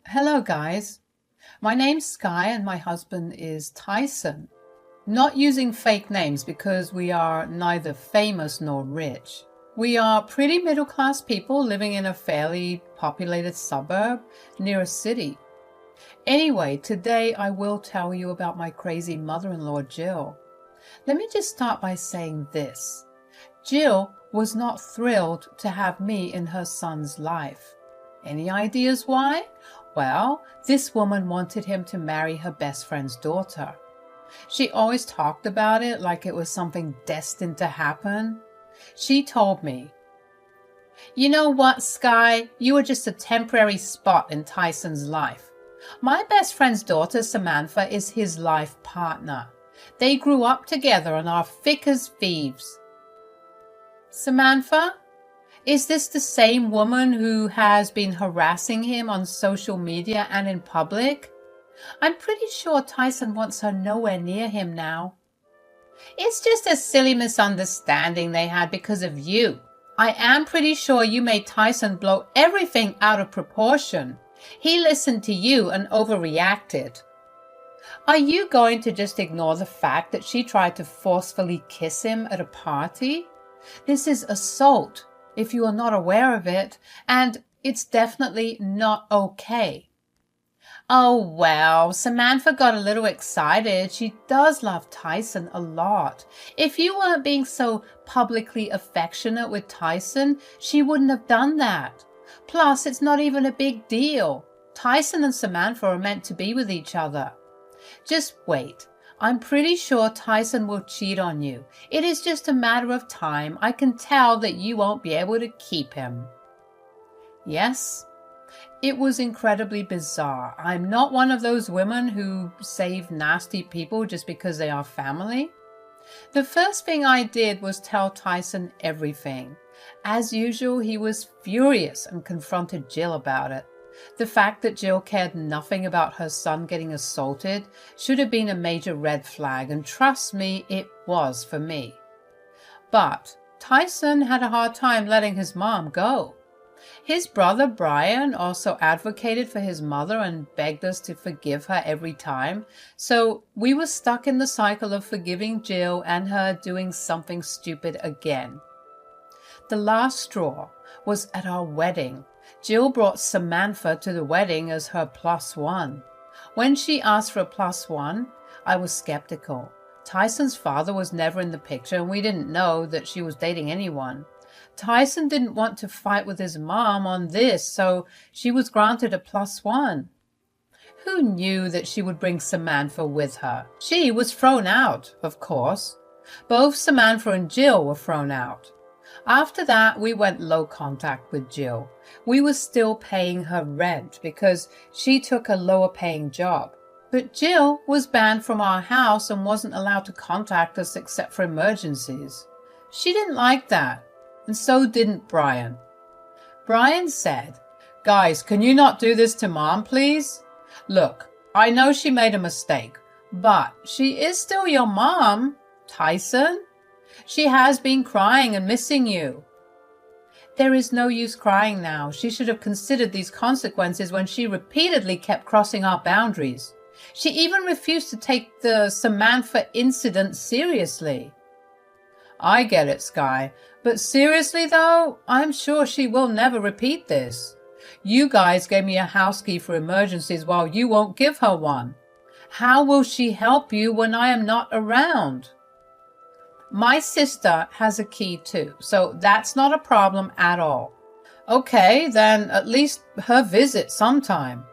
Hello, guys. My name's Sky and my husband is Tyson. Not using fake names because we are neither famous nor rich. We are pretty middle class people living in a fairly populated suburb near a city. Anyway, today I will tell you about my crazy mother-in-law, Jill. Let me just start by saying this. Jill was not thrilled to have me in her son's life. Any ideas why? Well, this woman wanted him to marry her best friend's daughter. She always talked about it like it was something destined to happen. She told me, "You know what, Sky? You were just a temporary spot in Tyson's life. My best friend's daughter, Samantha, is his life partner. They grew up together and are thick as thieves." Samantha? Is this the same woman who has been harassing him on social media and in public? I'm pretty sure Tyson wants her nowhere near him now. It's just a silly misunderstanding they had because of you. I am pretty sure you made Tyson blow everything out of proportion. He listened to you and overreacted. Are you going to just ignore the fact that she tried to forcefully kiss him at a party? This is assault, if you are not aware of it, and it's definitely not okay. Oh, well, Samantha got a little excited. She does love Tyson a lot. If you weren't being so publicly affectionate with Tyson, she wouldn't have done that. Plus, it's not even a big deal. Tyson and Samantha are meant to be with each other. Just wait. I'm pretty sure Tyson will cheat on you. It is just a matter of time. I can tell that you won't be able to keep him. Yes, it was incredibly bizarre. I'm not one of those women who save nasty people just because they are family. The first thing I did was tell Tyson everything. As usual, he was furious and confronted Jill about it. The fact that Jill cared nothing about her son getting assaulted should have been a major red flag, and trust me, it was for me. But Tyson had a hard time letting his mom go. His brother Brian also advocated for his mother and begged us to forgive her every time, so we were stuck in the cycle of forgiving Jill and her doing something stupid again. The last straw was at our wedding. Jill brought Samantha to the wedding as her +1. When she asked for a +1, I was skeptical. Tyson's father was never in the picture and we didn't know that she was dating anyone. Tyson didn't want to fight with his mom on this, so she was granted a +1. Who knew that she would bring Samantha with her? She was thrown out, of course. Both Samantha and Jill were thrown out. After that, we went low contact with Jill. We were still paying her rent because she took a lower paying job. But Jill was banned from our house and wasn't allowed to contact us except for emergencies. She didn't like that, and so didn't Brian. Brian said, "Guys, can you not do this to Mom, please? Look, I know she made a mistake, but she is still your mom, Tyson. She has been crying and missing you." There is no use crying now. She should have considered these consequences when she repeatedly kept crossing our boundaries. She even refused to take the Samantha incident seriously. I get it, Sky, but seriously though, I'm sure she will never repeat this. You guys gave me a house key for emergencies while you won't give her one. How will she help you when I am not around? My sister has a key too, so that's not a problem at all. Okay, then at least her visit sometime.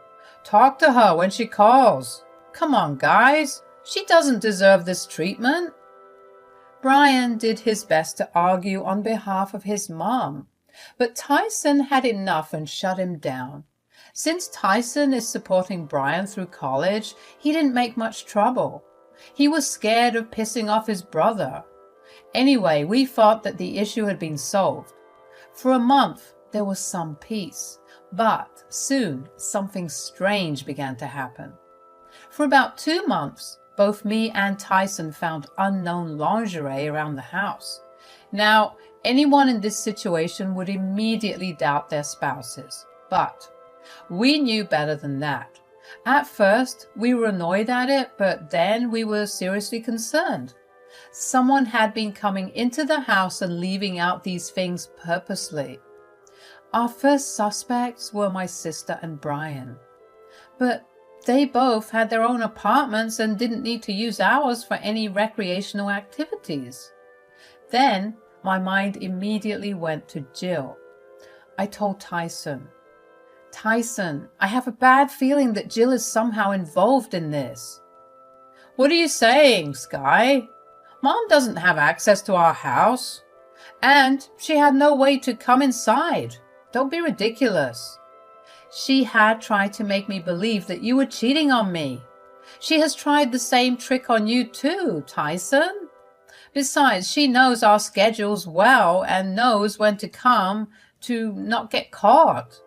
Talk to her when she calls. Come on, guys. She doesn't deserve this treatment. Brian did his best to argue on behalf of his mom, but Tyson had enough and shut him down. Since Tyson is supporting Brian through college, he didn't make much trouble. He was scared of pissing off his brother. Anyway, we thought that the issue had been solved. For a month, there was some peace, but soon something strange began to happen. For about 2 months, both me and Tyson found unknown lingerie around the house. Now, anyone in this situation would immediately doubt their spouses, but We knew better than that. At first, we were annoyed at it, but then we were seriously concerned. Someone had been coming into the house and leaving out these things purposely. Our first suspects were my sister and Brian. But they both had their own apartments and didn't need to use ours for any recreational activities. Then my mind immediately went to Jill. I told Tyson, I have a bad feeling that Jill is somehow involved in this. What are you saying, Sky? Mom doesn't have access to our house. And she had no way to come inside. Don't be ridiculous. She had tried to make me believe that you were cheating on me. She has tried the same trick on you too, Tyson. Besides, she knows our schedules well and knows when to come to not get caught.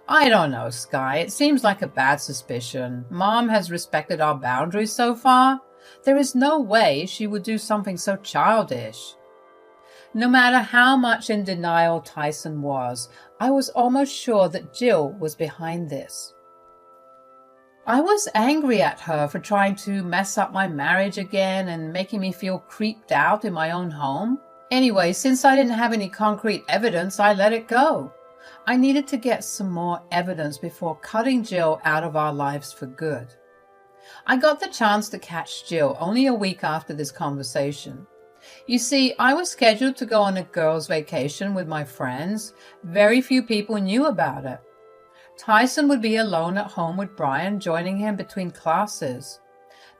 I don't know, Sky. It seems like a bad suspicion. Mom has respected our boundaries so far. There is no way she would do something so childish. No matter how much in denial Tyson was, I was almost sure that Jill was behind this. I was angry at her for trying to mess up my marriage again and making me feel creeped out in my own home. Anyway, since I didn't have any concrete evidence, I let it go. I needed to get some more evidence before cutting Jill out of our lives for good. I got the chance to catch Jill only a week after this conversation. You see, I was scheduled to go on a girls' vacation with my friends. Very few people knew about it. Tyson would be alone at home with Brian, joining him between classes.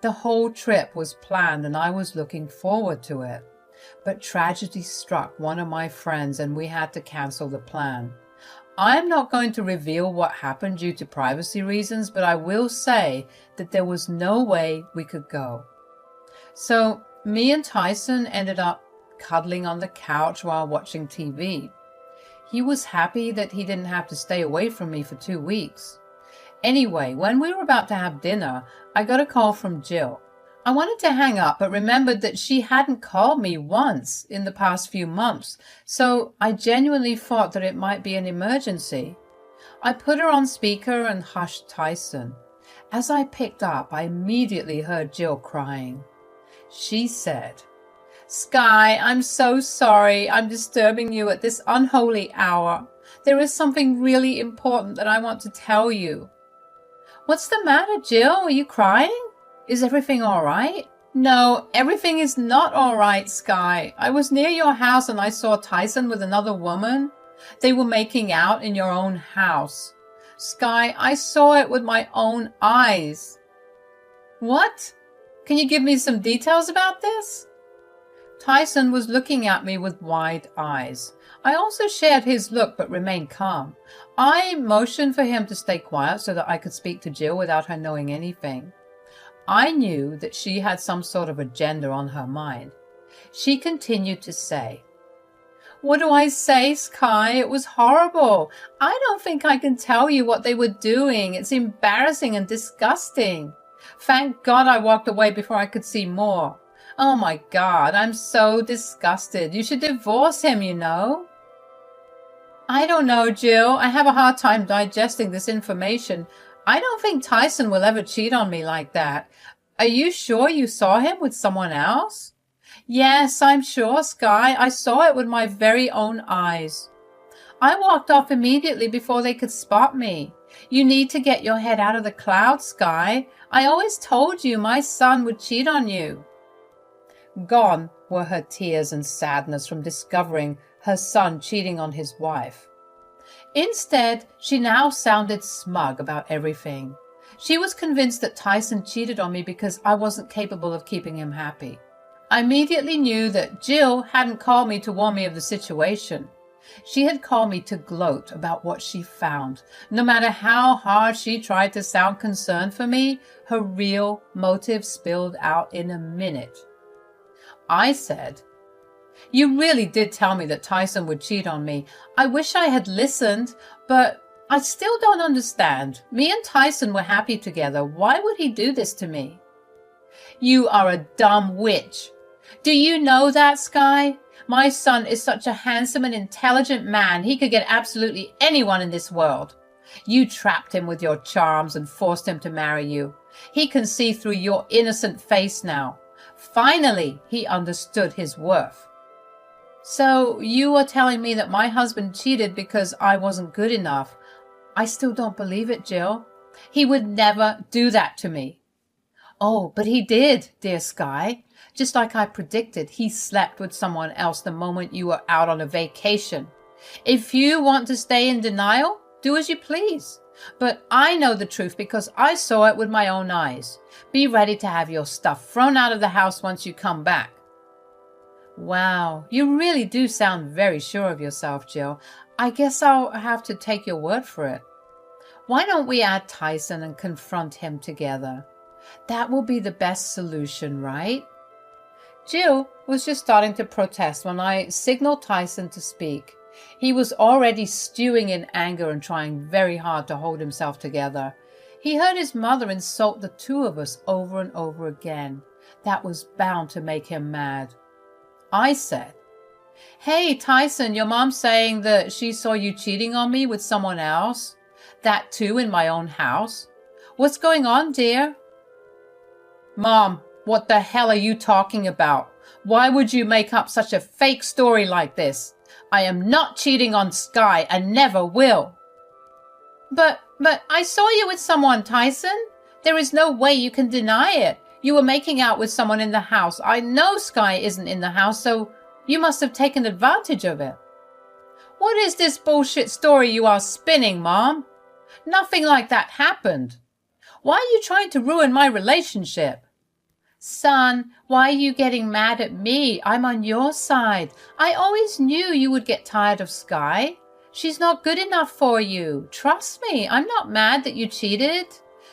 The whole trip was planned and I was looking forward to it. But tragedy struck one of my friends and we had to cancel the plan. I'm not going to reveal what happened due to privacy reasons, but I will say that there was no way we could go. So me and Tyson ended up cuddling on the couch while watching TV. He was happy that he didn't have to stay away from me for 2 weeks. Anyway, when we were about to have dinner, I got a call from Jill. I wanted to hang up, but remembered that she hadn't called me once in the past few months, so I genuinely thought that it might be an emergency. I put her on speaker and hushed Tyson. As I picked up, I immediately heard Jill crying. She said, "Sky, I'm so sorry I'm disturbing you at this unholy hour. There is something really important that I want to tell you." "What's the matter, Jill? Are you crying? Is everything all right?" "No, everything is not all right, Sky. I was near your house and I saw Tyson with another woman. They were making out in your own house. Sky, I saw it with my own eyes." "What? Can you give me some details about this?" Tyson was looking at me with wide eyes. I also shared his look but remained calm. I motioned for him to stay quiet so that I could speak to Jill without her knowing anything. I knew that she had some sort of agenda on her mind. She continued to say, "What do I say, Sky? It was horrible. I don't think I can tell you what they were doing. It's embarrassing and disgusting. Thank God I walked away before I could see more. Oh my God, I'm so disgusted. You should divorce him, you know." "I don't know, Jill. I have a hard time digesting this information. I don't think Tyson will ever cheat on me like that. Are you sure you saw him with someone else?" "Yes, I'm sure, Sky. I saw it with my very own eyes. I walked off immediately before they could spot me. You need to get your head out of the clouds, Sky. I always told you my son would cheat on you." Gone were her tears and sadness from discovering her son cheating on his wife. Instead, she now sounded smug about everything. She was convinced that Tyson cheated on me because I wasn't capable of keeping him happy. I immediately knew that Jill hadn't called me to warn me of the situation. She had called me to gloat about what she found. No matter how hard she tried to sound concerned for me, her real motive spilled out in a minute. I said, "You really did tell me that Tyson would cheat on me. I wish I had listened, but I still don't understand. Me and Tyson were happy together. Why would he do this to me?" "You are a dumb witch. Do you know that, Sky? My son is such a handsome and intelligent man. He could get absolutely anyone in this world. You trapped him with your charms and forced him to marry you. He can see through your innocent face now. Finally, he understood his worth. So you are telling me that my husband cheated because I wasn't good enough? I still don't believe it, Jill. He would never do that to me. Oh, but he did, dear Sky. Just like I predicted, he slept with someone else the moment you were out on a vacation. If you want to stay in denial, do as you please. But I know the truth because I saw it with my own eyes. Be ready to have your stuff thrown out of the house once you come back. Wow, you really do sound very sure of yourself, Jill. I guess I'll have to take your word for it. Why don't we add Tyson and confront him together? That will be the best solution, right? Jill was just starting to protest when I signaled Tyson to speak. He was already stewing in anger and trying very hard to hold himself together. He heard his mother insult the two of us over and over again. That was bound to make him mad. I said, "Hey, Tyson, your mom's saying that she saw you cheating on me with someone else. That too in my own house. What's going on, dear?" "Mom, what the hell are you talking about? Why would you make up such a fake story like this? I am not cheating on Sky and never will." But I saw you with someone, Tyson. There is no way you can deny it. You were making out with someone in the house. I know Sky isn't in the house, so you must have taken advantage of it. What is this bullshit story you are spinning, Mom? Nothing like that happened. Why are you trying to ruin my relationship? Son, why are you getting mad at me? I'm on your side. I always knew you would get tired of Sky. She's not good enough for you. Trust me, I'm not mad that you cheated.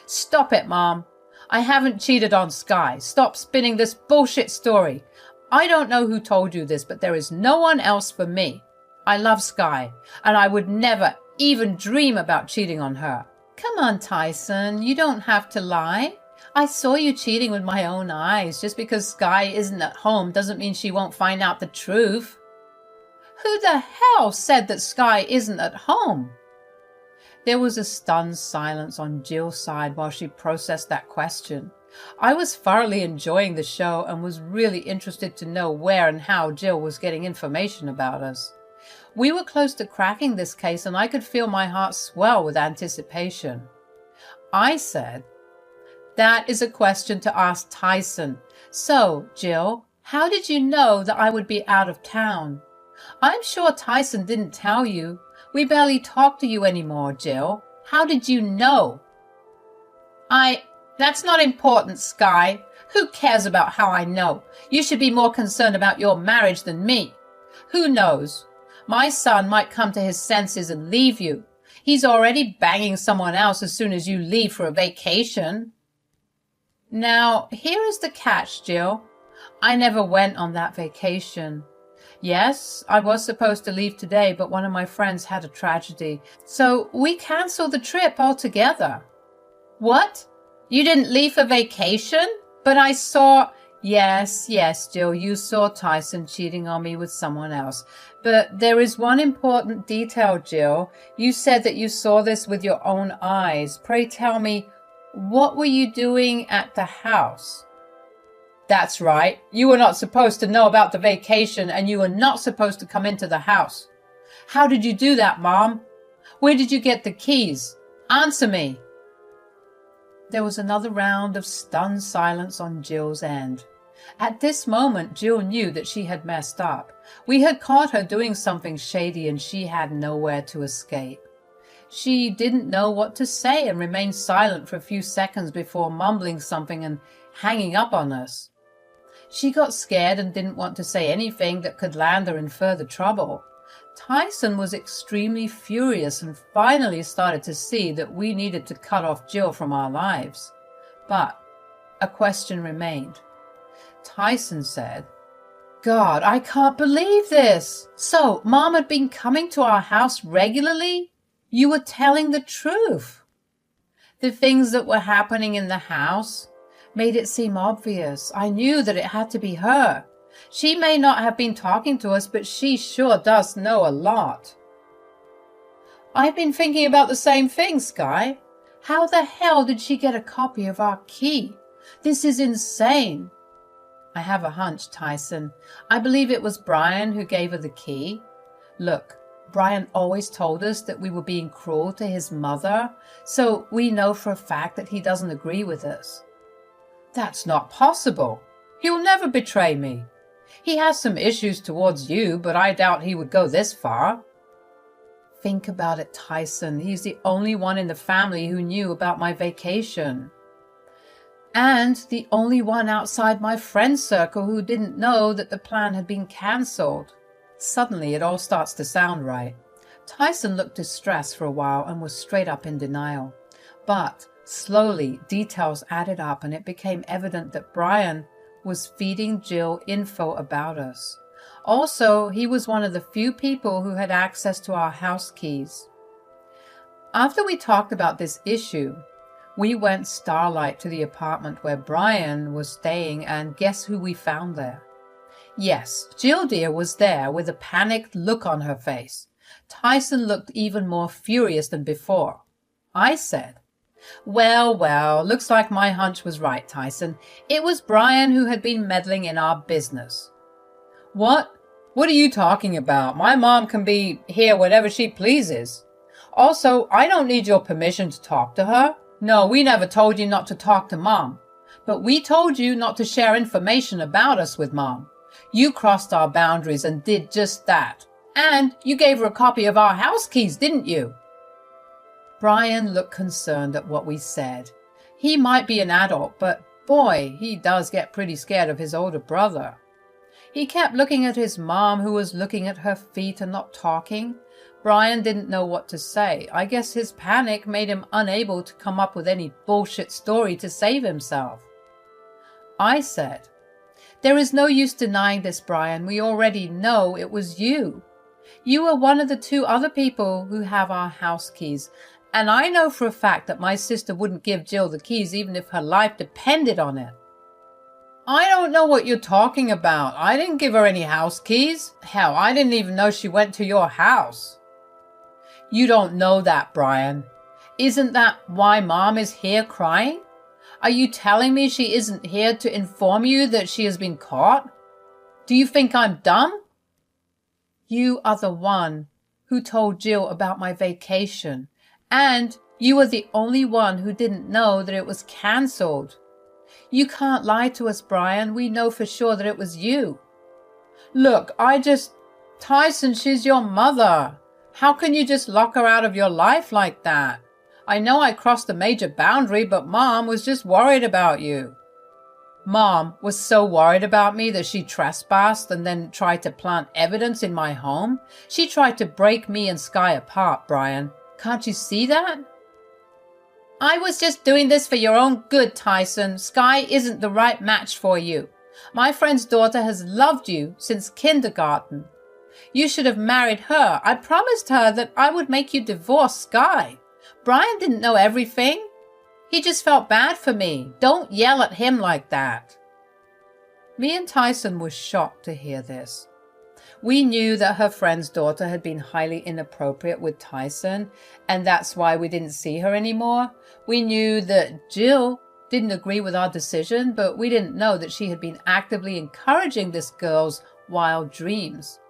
Stop it, Mom. I haven't cheated on Sky. Stop spinning this bullshit story. I don't know who told you this, but there is no one else for me. I love Sky, and I would never even dream about cheating on her. Come on, Tyson, you don't have to lie. I saw you cheating with my own eyes. Just because Sky isn't at home doesn't mean she won't find out the truth. Who the hell said that Sky isn't at home? There was a stunned silence on Jill's side while she processed that question. I was thoroughly enjoying the show and was really interested to know where and how Jill was getting information about us. We were close to cracking this case and I could feel my heart swell with anticipation. I said, "That is a question to ask Tyson. So, Jill, how did you know that I would be out of town? I'm sure Tyson didn't tell you. We barely talk to you anymore, Jill. How did you know?" That's not important, Sky. Who cares about how I know? You should be more concerned about your marriage than me. Who knows? My son might come to his senses and leave you. He's already banging someone else as soon as you leave for a vacation. Now, here is the catch, Jill. I never went on that vacation. Yes, I was supposed to leave today, but one of my friends had a tragedy, so we canceled the trip altogether. What? You didn't leave for vacation? But I saw... Yes, Jill, you saw Tyson cheating on me with someone else. But there is one important detail, Jill. You said that you saw this with your own eyes. Pray tell me, what were you doing at the house? That's right. You were not supposed to know about the vacation, and you were not supposed to come into the house. How did you do that, Mom? Where did you get the keys? Answer me. There was another round of stunned silence on Jill's end. At this moment, Jill knew that she had messed up. We had caught her doing something shady and she had nowhere to escape. She didn't know what to say and remained silent for a few seconds before mumbling something and hanging up on us. She got scared and didn't want to say anything that could land her in further trouble. Tyson was extremely furious and finally started to see that we needed to cut off Jill from our lives. But a question remained. Tyson said, "God, I can't believe this. So, Mom had been coming to our house regularly? You were telling the truth." The things that were happening in the house made it seem obvious. I knew that it had to be her. She may not have been talking to us, but she sure does know a lot. I've been thinking about the same thing, Sky. How the hell did she get a copy of our key? This is insane. I have a hunch, Tyson. I believe it was Brian who gave her the key. Look, Brian always told us that we were being cruel to his mother, so we know for a fact that he doesn't agree with us. That's not possible. He'll never betray me. He has some issues towards you, but I doubt he would go this far. Think about it, Tyson. He's the only one in the family who knew about my vacation. And the only one outside my friend circle who didn't know that the plan had been cancelled. Suddenly it all starts to sound right. Tyson looked distressed for a while and was straight up in denial. But slowly details added up and it became evident that Brian was feeding Jill info about us. Also, he was one of the few people who had access to our house keys. After we talked about this issue, we went starlight to the apartment where Brian was staying, and guess who we found there? Yes, Jill dear was there with a panicked look on her face. Tyson looked even more furious than before. I said, well, looks like my hunch was right, Tyson. It was Brian who had been meddling in our business. What? What are you talking about? My mom can be here whenever she pleases. Also, I don't need your permission to talk to her. No, we never told you not to talk to Mom. But we told you not to share information about us with Mom. You crossed our boundaries and did just that. And you gave her a copy of our house keys, didn't you? Brian looked concerned at what we said. He might be an adult, but boy, he does get pretty scared of his older brother. He kept looking at his mom, who was looking at her feet and not talking. Brian didn't know what to say. I guess his panic made him unable to come up with any bullshit story to save himself. I said, there is no use denying this, Brian. We already know it was you. You were one of the two other people who have our house keys. And I know for a fact that my sister wouldn't give Jill the keys even if her life depended on it. I don't know what you're talking about. I didn't give her any house keys. Hell, I didn't even know she went to your house. You don't know that, Brian. Isn't that why Mom is here crying? Are you telling me she isn't here to inform you that she has been caught? Do you think I'm dumb? You are the one who told Jill about my vacation, and you were the only one who didn't know that it was cancelled. You can't lie to us, Brian. We know for sure that it was you. Look, Tyson, she's your mother. How can you just lock her out of your life like that? I know I crossed a major boundary, but Mom was just worried about you. Mom was so worried about me that she trespassed and then tried to plant evidence in my home. She tried to break me and Sky apart, Brian. Can't you see that? I was just doing this for your own good, Tyson. Sky isn't the right match for you. My friend's daughter has loved you since kindergarten. You should have married her. I promised her that I would make you divorce Sky. Brian didn't know everything. He just felt bad for me. Don't yell at him like that. Me and Tyson were shocked to hear this. We knew that her friend's daughter had been highly inappropriate with Tyson, and that's why we didn't see her anymore. We knew that Jill didn't agree with our decision, but we didn't know that she had been actively encouraging this girl's wild dreams.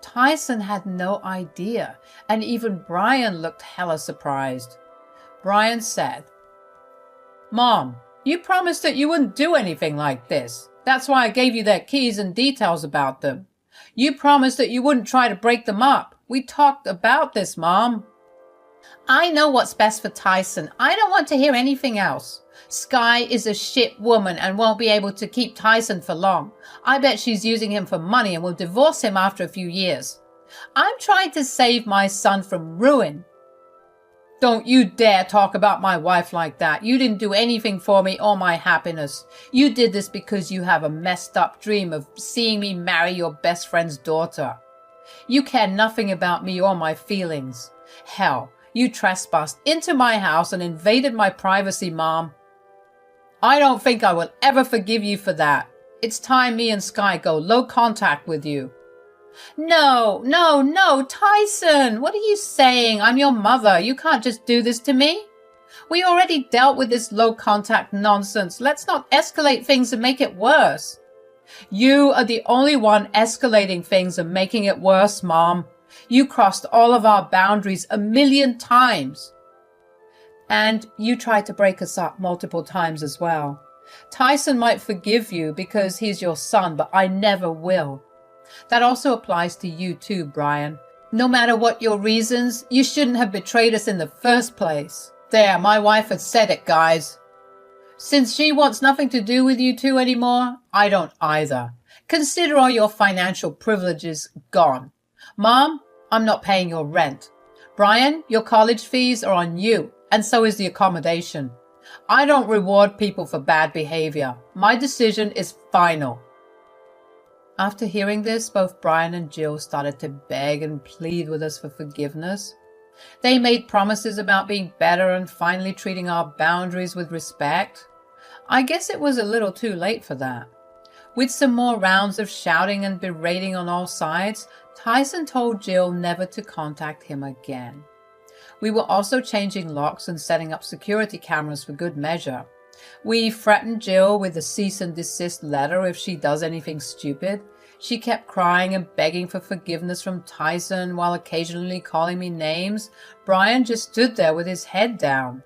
Tyson had no idea, and even Brian looked hella surprised. Brian said, Mom, you promised that you wouldn't do anything like this. That's why I gave you their keys and details about them. You promised that you wouldn't try to break them up. We talked about this, Mom. I know what's best for Tyson. I don't want to hear anything else. Sky is a shit woman and won't be able to keep Tyson for long. I bet she's using him for money and will divorce him after a few years. I'm trying to save my son from ruin. Don't you dare talk about my wife like that. You didn't do anything for me or my happiness. You did this because you have a messed up dream of seeing me marry your best friend's daughter. You care nothing about me or my feelings. Hell, you trespassed into my house and invaded my privacy, Mom. I don't think I will ever forgive you for that. It's time me and Sky go low contact with you. No, no, no, Tyson, what are you saying? I'm your mother. You can't just do this to me. We already dealt with this low contact nonsense. Let's not escalate things and make it worse. You are the only one escalating things and making it worse, Mom. You crossed all of our boundaries 1,000,000 times. And you tried to break us up multiple times as well. Tyson might forgive you because he's your son, but I never will. That also applies to you too, Brian. No matter what your reasons, you shouldn't have betrayed us in the first place. There, my wife had said it, guys. Since she wants nothing to do with you two anymore, I don't either. Consider all your financial privileges gone. Mom, I'm not paying your rent. Brian, your college fees are on you, and so is the accommodation. I don't reward people for bad behavior. My decision is final. After hearing this, both Brian and Jill started to beg and plead with us for forgiveness. They made promises about being better and finally treating our boundaries with respect. I guess it was a little too late for that. With some more rounds of shouting and berating on all sides, Tyson told Jill never to contact him again. We were also changing locks and setting up security cameras for good measure. We threatened Jill with a cease and desist letter if she does anything stupid. She kept crying and begging for forgiveness from Tyson while occasionally calling me names. Brian just stood there with his head down.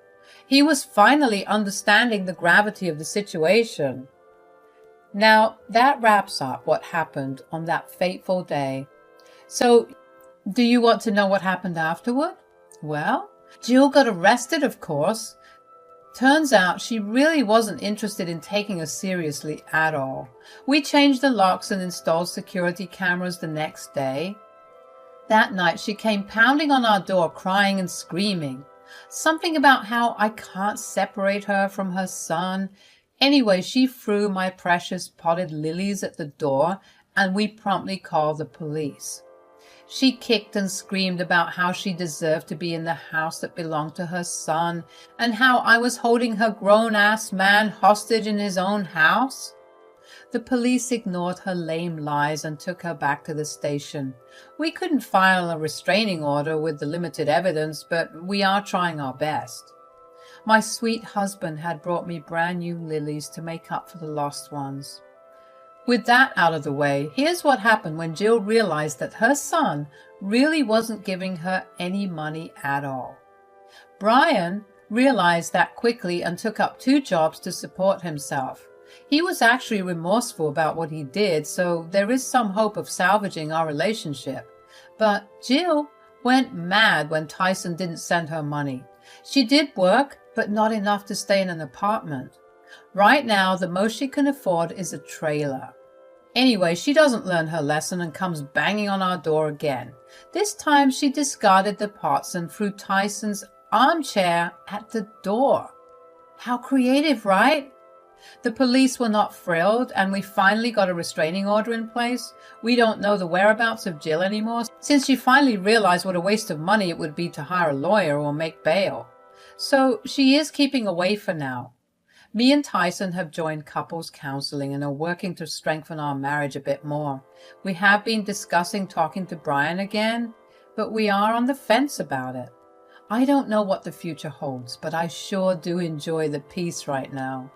He was finally understanding the gravity of the situation. Now, that wraps up what happened on that fateful day. So, do you want to know what happened afterward? Well, Jill got arrested, of course. Turns out she really wasn't interested in taking us seriously at all. We changed the locks and installed security cameras the next day. That night she came pounding on our door crying and screaming. Something about how I can't separate her from her son. Anyway, she threw my precious potted lilies at the door and we promptly called the police. She kicked and screamed about how she deserved to be in the house that belonged to her son and how I was holding her grown-ass man hostage in his own house. The police ignored her lame lies and took her back to the station. We couldn't file a restraining order with the limited evidence, but we are trying our best. My sweet husband had brought me brand new lilies to make up for the lost ones. With that out of the way, here's what happened when Jill realized that her son really wasn't giving her any money at all. Brian realized that quickly and took up 2 jobs to support himself. He was actually remorseful about what he did, so there is some hope of salvaging our relationship. But Jill went mad when Tyson didn't send her money. She did work, but not enough to stay in an apartment. Right now, the most she can afford is a trailer. Anyway, she doesn't learn her lesson and comes banging on our door again. This time she discarded the pots and threw Tyson's armchair at the door. How creative, right? The police were not thrilled, and we finally got a restraining order in place. We don't know the whereabouts of Jill anymore, since she finally realized what a waste of money it would be to hire a lawyer or make bail. So she is keeping away for now. Me and Tyson have joined couples counseling and are working to strengthen our marriage a bit more. We have been discussing talking to Brian again, but we are on the fence about it. I don't know what the future holds, but I sure do enjoy the peace right now.